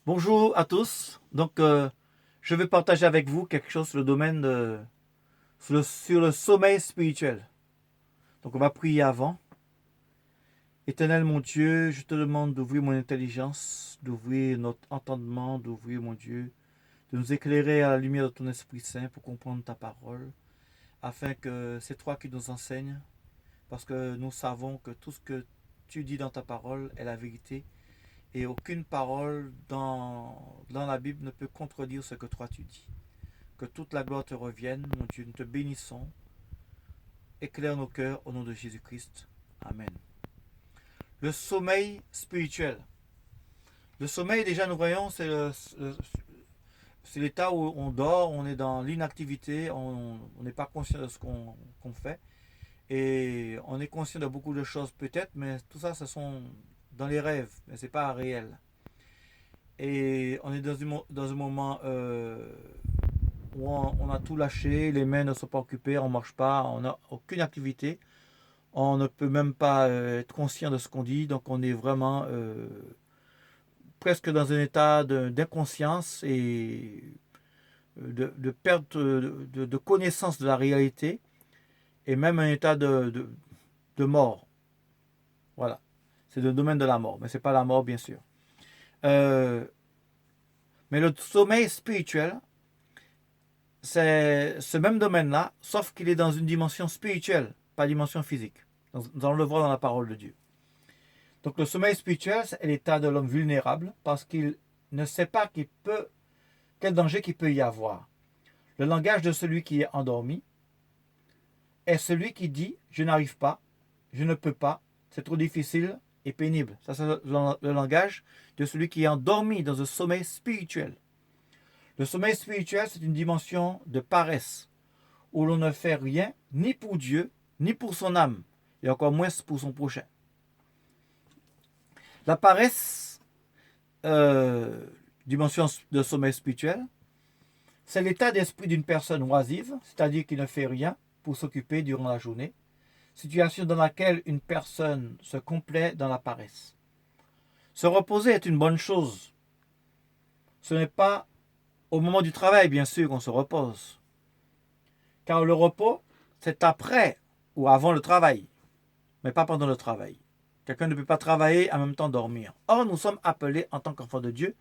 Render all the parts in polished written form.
Bonjour à tous. Je vais partager avec vous quelque chose sur le domaine sur le sommeil spirituel. Donc, on va prier avant. Éternel mon Dieu, je te demande d'ouvrir mon intelligence, d'ouvrir notre entendement, d'ouvrir mon Dieu, de nous éclairer à la lumière de ton Esprit Saint pour comprendre ta parole, afin que c'est toi qui nous enseignes, parce que nous savons que tout ce que tu dis dans ta parole est la vérité. Et aucune parole dans la Bible ne peut contredire ce que toi tu dis. Que toute la gloire te revienne, mon Dieu, nous te bénissons. Éclaire nos cœurs au nom de Jésus-Christ. Amen. Le sommeil spirituel. Le sommeil, déjà, nous voyons, c'est l'état où on dort, on est dans l'inactivité, on n'est pas conscient de ce qu'on fait. Et on est conscient de beaucoup de choses peut-être, mais tout ça, ce sont dans les rêves, mais ce n'est pas réel. Et on est dans un moment où on a tout lâché, les mains ne sont pas occupées, on ne marche pas, on n'a aucune activité. On ne peut même pas être conscient de ce qu'on dit, donc on est vraiment presque dans un état d'inconscience et de perte de connaissance de la réalité et même un état de mort. Voilà, c'est le domaine de la mort, mais ce n'est pas la mort bien sûr. Mais le sommeil spirituel, c'est ce même domaine-là, sauf qu'il est dans une dimension spirituelle, pas dimension physique. Nous allons le voir dans la parole de Dieu. Donc le sommeil spirituel, c'est l'état de l'homme vulnérable parce qu'il ne sait pas quel danger qu'il peut y avoir. Le langage de celui qui est endormi est celui qui dit « je n'arrive pas, je ne peux pas, c'est trop difficile et pénible ». Ça, c'est le langage de celui qui est endormi dans un sommeil spirituel. Le sommeil spirituel, c'est une dimension de paresse, où l'on ne fait rien, ni pour Dieu, ni pour son âme, et encore moins pour son prochain. La paresse, dimension de sommeil spirituel, c'est l'état d'esprit d'une personne oisive, c'est-à-dire qui ne fait rien pour s'occuper durant la journée, situation dans laquelle une personne se complaît dans la paresse. Se reposer est une bonne chose. Ce n'est pas au moment du travail, bien sûr, qu'on se repose. Car le repos, c'est après ou avant le travail, mais pas pendant le travail. Quelqu'un ne peut pas travailler en même temps dormir. Or, nous sommes appelés en tant qu'enfants de Dieu,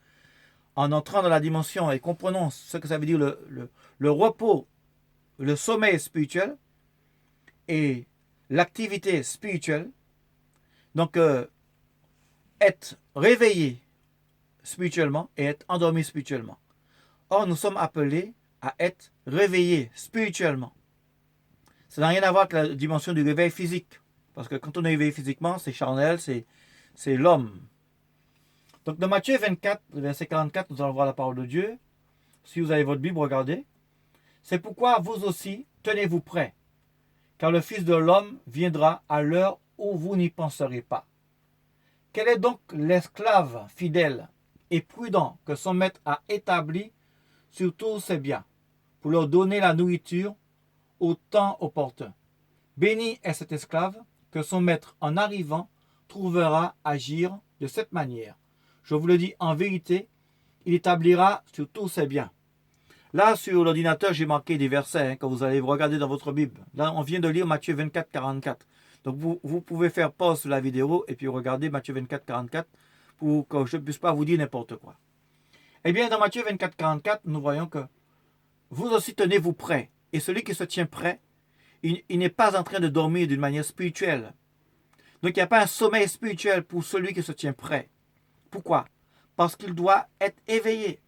en entrant dans la dimension et comprenons ce que ça veut dire le repos, le sommeil spirituel et l'activité spirituelle. Donc, être réveillé spirituellement et être endormi spirituellement. Or, nous sommes appelés à être réveillés spirituellement. Ça n'a rien à voir avec la dimension du réveil physique. Parce que quand on est réveillé physiquement, c'est charnel, c'est l'homme. Donc, dans Matthieu 24, verset 44, nous allons voir la parole de Dieu. Si vous avez votre Bible, regardez. C'est pourquoi vous aussi, tenez-vous prêts, car le Fils de l'homme viendra à l'heure où vous n'y penserez pas. Quel est donc l'esclave fidèle et prudent que son maître a établi sur tous ses biens, pour leur donner la nourriture au temps opportun? Béni est cet esclave que son maître, en arrivant, trouvera agir de cette manière. Je vous le dis en vérité, il établira sur tous ses biens. Là, sur l'ordinateur, j'ai marqué des versets quand vous allez regarder dans votre Bible. Là, on vient de lire Matthieu 24, 44. Donc, vous pouvez faire pause sur la vidéo et puis regarder Matthieu 24, 44 pour que je ne puisse pas vous dire n'importe quoi. Eh bien, dans Matthieu 24, 44, nous voyons que vous aussi tenez-vous prêts. Et celui qui se tient prêt, il n'est pas en train de dormir d'une manière spirituelle. Donc, il n'y a pas un sommeil spirituel pour celui qui se tient prêt. Pourquoi? Parce qu'il doit être éveillé.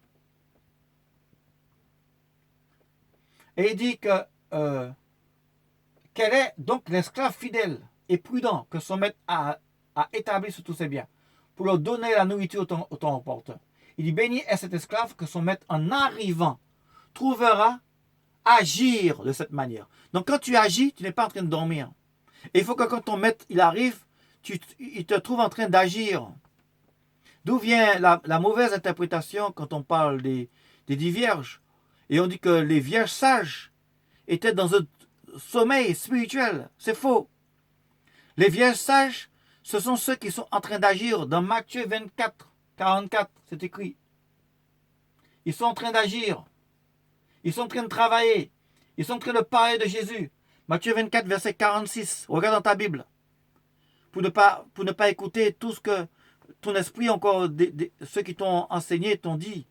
Et il dit que quel est donc l'esclave fidèle et prudent que son maître a établi sur tous ses biens, pour leur donner la nourriture au temps opportun. Il dit, béni est cet esclave que son maître, en arrivant, trouvera agir de cette manière. Donc quand tu agis, tu n'es pas en train de dormir. Et il faut que quand ton maître il arrive, il te trouve en train d'agir. D'où vient la mauvaise interprétation quand on parle des 10 vierges? Et on dit que les vierges sages étaient dans un sommeil spirituel. C'est faux. Les vierges sages, ce sont ceux qui sont en train d'agir. Dans Matthieu 24, 44, c'est écrit. Ils sont en train d'agir. Ils sont en train de travailler. Ils sont en train de parler de Jésus. Matthieu 24, verset 46. Regarde dans ta Bible. Pour ne pas écouter tout ce que ton esprit, encore ceux qui t'ont enseigné, t'ont dit.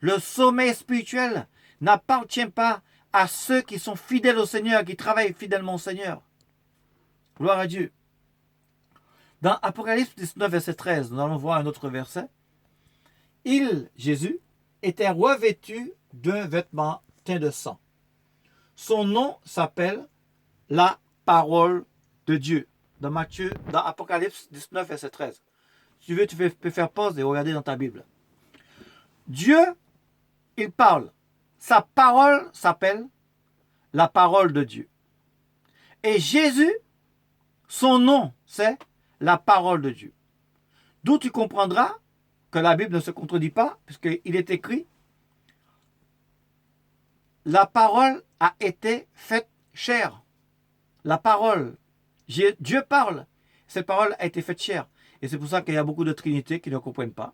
Le sommeil spirituel n'appartient pas à ceux qui sont fidèles au Seigneur, qui travaillent fidèlement au Seigneur. Gloire à Dieu. Dans Apocalypse 19, verset 13, nous allons voir un autre verset. Il, Jésus, était revêtu d'un vêtement teint de sang. Son nom s'appelle la parole de Dieu. Dans Apocalypse 19, verset 13. Si tu veux, tu peux faire pause et regarder dans ta Bible. Dieu, il parle. Sa parole s'appelle la parole de Dieu. Et Jésus, son nom, c'est la parole de Dieu. D'où tu comprendras que la Bible ne se contredit pas, puisqu'il est écrit, la parole a été faite chair. La parole, Dieu parle. Cette parole a été faite chair. Et c'est pour ça qu'il y a beaucoup de trinités qui ne comprennent pas.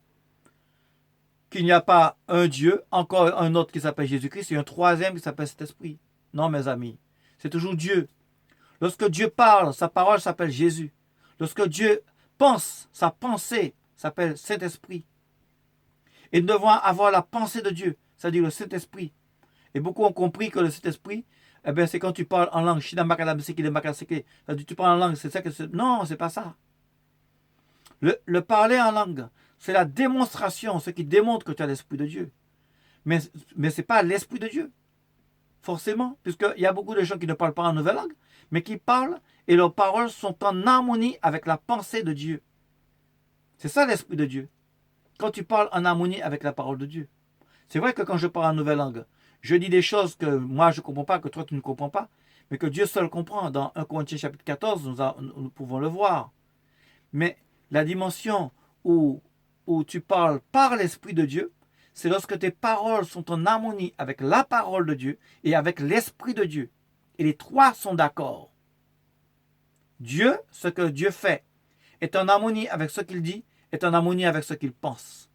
Qu'il n'y a pas un Dieu, encore un autre qui s'appelle Jésus-Christ, et un troisième qui s'appelle cet esprit. Non, mes amis, c'est toujours Dieu. Lorsque Dieu parle, sa parole s'appelle Jésus. Lorsque Dieu pense, sa pensée s'appelle Saint-Esprit. Et nous devons avoir la pensée de Dieu, c'est-à-dire le Saint-Esprit. Et beaucoup ont compris que le Saint-Esprit, eh bien, c'est quand tu parles en langue. C'est-à-dire tu parles en langue, c'est ça que c'est. Non, c'est pas ça. Le parler en langue, c'est la démonstration, ce qui démontre que tu as l'Esprit de Dieu. Mais ce n'est pas l'Esprit de Dieu, forcément, puisqu'il y a beaucoup de gens qui ne parlent pas en nouvelle langue, mais qui parlent et leurs paroles sont en harmonie avec la pensée de Dieu. C'est ça l'Esprit de Dieu. Quand tu parles en harmonie avec la parole de Dieu. C'est vrai que quand je parle en nouvelle langue, je dis des choses que moi je ne comprends pas, que toi tu ne comprends pas, mais que Dieu seul comprend. Dans 1 Corinthiens chapitre 14, nous pouvons le voir. Mais la dimension où tu parles par l'Esprit de Dieu, c'est lorsque tes paroles sont en harmonie avec la parole de Dieu et avec l'Esprit de Dieu. Et les trois sont d'accord. Dieu, ce que Dieu fait, est en harmonie avec ce qu'il dit, est en harmonie avec ce qu'il pense.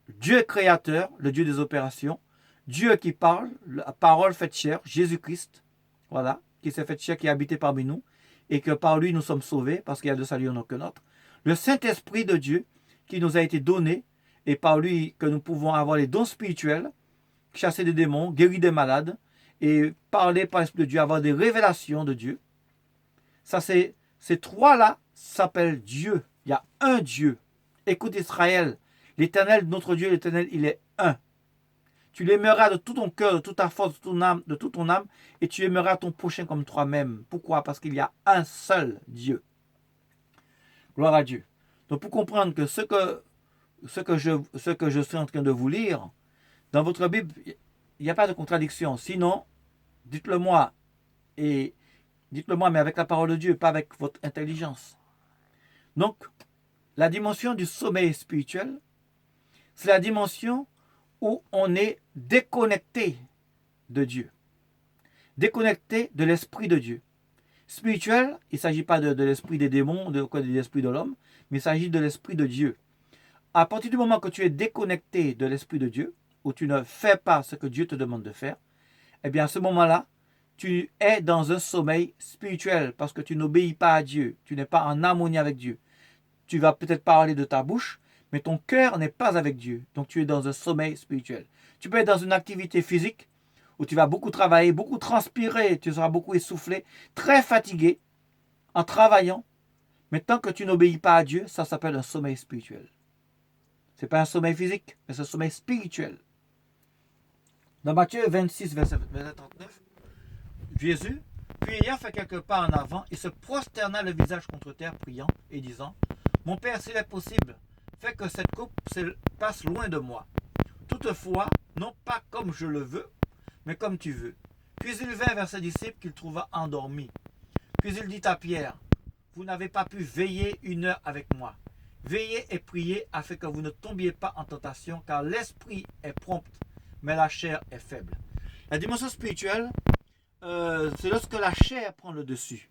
Dieu créateur, le Dieu des opérations, Dieu qui parle, la parole faite chair, Jésus-Christ, voilà, qui s'est fait chair, qui a habité parmi nous, et que par lui nous sommes sauvés, parce qu'il y a de salut en aucun autre. Le Saint-Esprit de Dieu, qui nous a été donné, et par lui que nous pouvons avoir les dons spirituels, chasser des démons, guérir des malades, et parler par l'Esprit de Dieu, avoir des révélations de Dieu. Ça, ces trois-là s'appellent Dieu. Il y a un Dieu. Écoute Israël, l'Éternel, notre Dieu, l'Éternel, il est un. Tu l'aimeras de tout ton cœur, de toute ta force, de toute ton âme, et tu aimeras ton prochain comme toi-même. Pourquoi? Parce qu'il y a un seul Dieu. Gloire à Dieu. Donc pour comprendre que ce que je suis en train de vous lire, dans votre Bible, il n'y a pas de contradiction. Sinon, dites-le moi, et dites-le moi, mais avec la parole de Dieu, pas avec votre intelligence. Donc, la dimension du sommeil spirituel, c'est la dimension où on est déconnecté de Dieu, déconnecté de l'Esprit de Dieu. Spirituel, il ne s'agit pas de l'esprit des démons, de l'esprit de l'homme, mais il s'agit de l'Esprit de Dieu. À partir du moment que tu es déconnecté de l'Esprit de Dieu, où tu ne fais pas ce que Dieu te demande de faire, eh bien à ce moment-là, tu es dans un sommeil spirituel parce que tu n'obéis pas à Dieu, tu n'es pas en harmonie avec Dieu. Tu vas peut-être parler de ta bouche, mais ton cœur n'est pas avec Dieu. Donc tu es dans un sommeil spirituel. Tu peux être dans une activité physique où tu vas beaucoup travailler, beaucoup transpirer, tu seras beaucoup essoufflé, très fatigué en travaillant. Mais tant que tu n'obéis pas à Dieu, ça s'appelle un sommeil spirituel. Ce n'est pas un sommeil physique, mais c'est un sommeil spirituel. Dans Matthieu 26, verset 39, Jésus, puis ayant fait quelques pas en avant, il se prosterna le visage contre terre, priant et disant, « Mon Père, s'il est possible, fais que cette coupe passe loin de moi. Toutefois, non pas comme je le veux, mais comme tu veux. » Puis il vint vers ses disciples qu'il trouva endormis. Puis il dit à Pierre, « Vous n'avez pas pu veiller 1 heure avec moi. Veillez et priez afin que vous ne tombiez pas en tentation, car l'esprit est prompt, mais la chair est faible. » La dimension spirituelle, c'est lorsque la chair prend le dessus.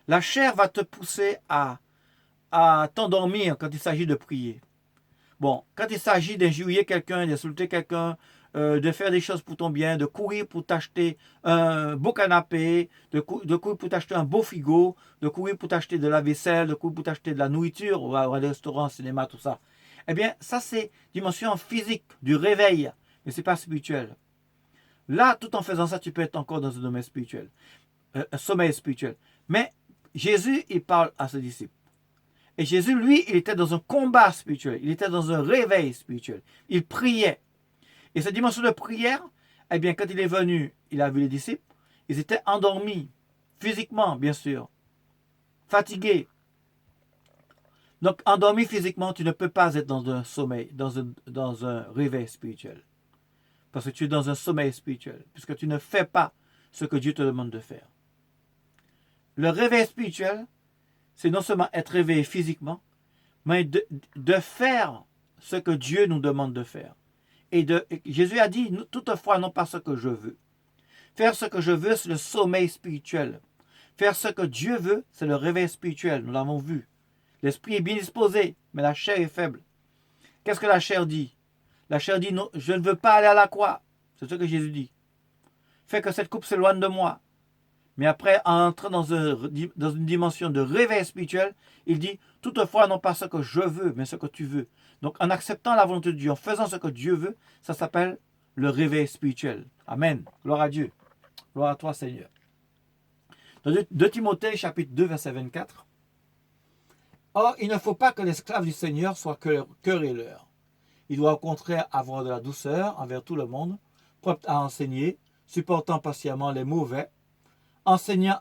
La chair va te pousser à t'endormir quand il s'agit de prier. Bon, quand il s'agit d'injurier quelqu'un, d'insulter quelqu'un, de faire des choses pour ton bien, de courir pour t'acheter un beau canapé, de courir pour t'acheter un beau frigo, de courir pour t'acheter de la vaisselle, de courir pour t'acheter de la nourriture, ou à des restaurants, cinéma, tout ça. Eh bien, ça c'est dimension physique, du réveil, mais c'est pas spirituel. Là, tout en faisant ça, tu peux être encore dans un domaine spirituel, un sommeil spirituel. Mais Jésus, il parle à ses disciples. Et Jésus, lui, il était dans un combat spirituel. Il était dans un réveil spirituel. Il priait. Et cette dimension de prière, eh bien, quand il est venu, il a vu les disciples. Ils étaient endormis, physiquement, bien sûr, fatigués. Donc, endormi physiquement, tu ne peux pas être dans un sommeil, dans un réveil spirituel. Parce que tu es dans un sommeil spirituel, puisque tu ne fais pas ce que Dieu te demande de faire. Le réveil spirituel, c'est non seulement être réveillé physiquement, mais de faire ce que Dieu nous demande de faire. Jésus a dit, toutefois, non pas ce que je veux. Faire ce que je veux, c'est le sommeil spirituel. Faire ce que Dieu veut, c'est le réveil spirituel. Nous l'avons vu. L'esprit est bien disposé, mais la chair est faible. Qu'est-ce que la chair dit? La chair dit, non, je ne veux pas aller à la croix. C'est ce que Jésus dit. Fais que cette coupe s'éloigne de moi. Mais après, en entrant dans une dimension de réveil spirituel, il dit, toutefois, non pas ce que je veux, mais ce que tu veux. Donc, en acceptant la volonté de Dieu, en faisant ce que Dieu veut, ça s'appelle le réveil spirituel. Amen. Gloire à Dieu. Gloire à toi, Seigneur. Dans 2 Timothée, chapitre 2, verset 24. Or, il ne faut pas que l'esclave du Seigneur soit querelleur. Il doit au contraire avoir de la douceur envers tout le monde, propre à enseigner, supportant patiemment les mauvais, enseignant